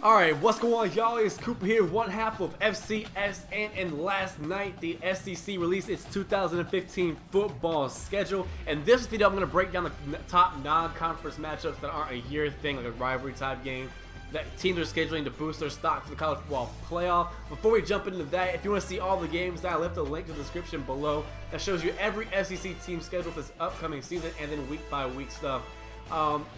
Alright, what's going on, y'all? It's Cooper here, one half of FCSN, and last night the SEC released its 2015 football schedule. In this video, I'm going to break down the top non-conference matchups that aren't a year thing, like a rivalry type game, that teams are scheduling to boost their stock for the college football playoff. Before we jump into that, if you want to see all the games, I left a link in the description below that shows you every SEC team schedule for this upcoming season and then week by week stuff.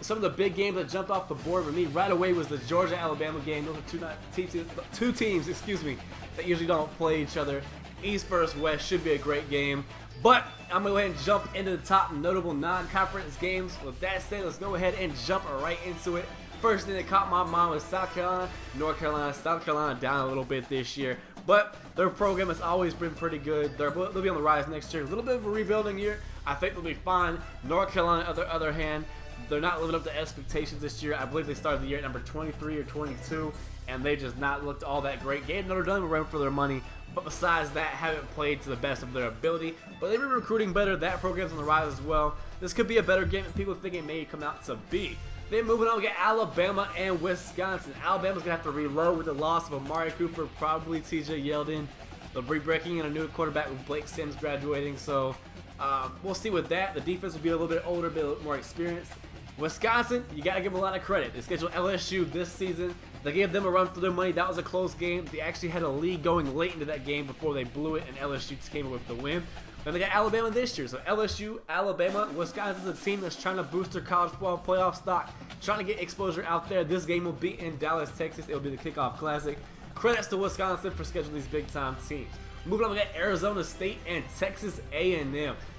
Some of the big games that jumped off the board for me right away was the Georgia-Alabama game. Those are two teams, that usually don't play each other. East versus West should be a great game. But I'm going to go ahead and jump into the top notable non-conference games. With that said, let's go ahead and jump right into it. First thing that caught my mind was South Carolina, North Carolina. South Carolina down a little bit this year, but their program has always been pretty good. They'll be on the rise next year. A little bit of a rebuilding year. I think they'll be fine. North Carolina, on the other hand, they're not living up to expectations this year. I believe they started the year at number 23 or 22, and they just not looked all that great. Gave Notre Dame a run for their money, but besides that, haven't played to the best of their ability. But they've been recruiting better. That program's on the rise as well. This could be a better game than people think it may come out to be. Then moving on, we get Alabama and Wisconsin. Alabama's going to have to reload with the loss of Amari Cooper, probably TJ Yeldon. They'll be breaking in a new quarterback with Blake Sims graduating, so we'll see with that. The defense will be a little bit older, a bit more experienced. Wisconsin, you got to give them a lot of credit. They scheduled LSU this season. They gave them a run for their money. That was a close game. They actually had a lead going late into that game before they blew it, and LSU came with the win. Then they got Alabama this year. So LSU, Alabama, Wisconsin's a team that's trying to boost their college football playoff stock, trying to get exposure out there. This game will be in Dallas, Texas. It will be the kickoff classic. Credits to Wisconsin for scheduling these big-time teams. Moving on, we got Arizona State and Texas A&M.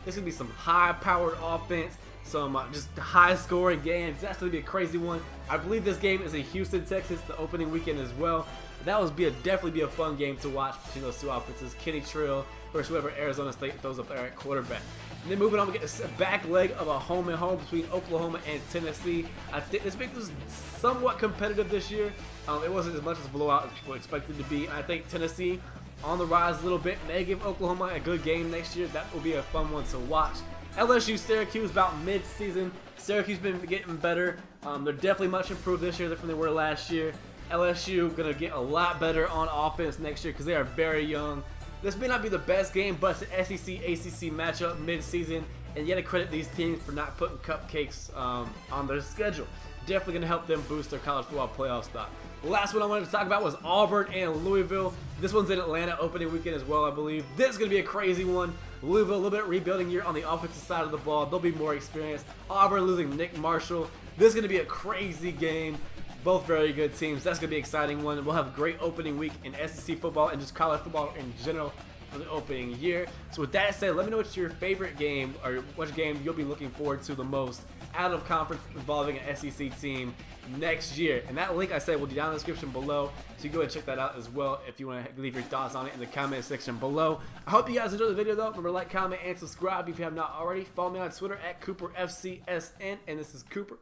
This is going to be some high-powered offense, some just high-scoring games. That's going to be a crazy one. I believe this game is in Houston, Texas, the opening weekend as well. That would definitely be a fun game to watch between those two offenses. Kenny Trill versus whoever Arizona State throws up there at quarterback. And then moving on, we get a back leg of a home and home between Oklahoma and Tennessee. I think this was somewhat competitive this year. It wasn't as much as a blowout as people expected it to be. I think Tennessee on the rise a little bit may give Oklahoma a good game next year. That will be a fun one to watch. LSU, Syracuse, about mid-season. Syracuse been getting better. They're definitely much improved this year than they were last year. LSU going to get a lot better on offense next year because they are very young. This may not be the best game, but it's an SEC-ACC matchup mid-season, and you got to credit these teams for not putting cupcakes on their schedule. Definitely going to help them boost their college football playoff stock. The last one I wanted to talk about was Auburn and Louisville. This one's in Atlanta opening weekend as well, I believe. This is going to be a crazy one. Louisville, a little bit rebuilding year on the offensive side of the ball. They'll be more experienced. Auburn losing Nick Marshall. This is going to be a crazy game. Both very good teams. That's going to be an exciting one. We'll have a great opening week in SEC football and just college football in general for the opening year. So with that said, let me know what's your favorite game or which game you'll be looking forward to the most out of conference involving an SEC team next year. And that link I said will be down in the description below, so you go ahead and check that out as well if you want to leave your thoughts on it in the comment section below. I hope you guys enjoyed the video though. Remember to like, comment, and subscribe if you have not already. Follow me on Twitter at CooperFCSN, and this is Cooper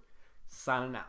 signing out.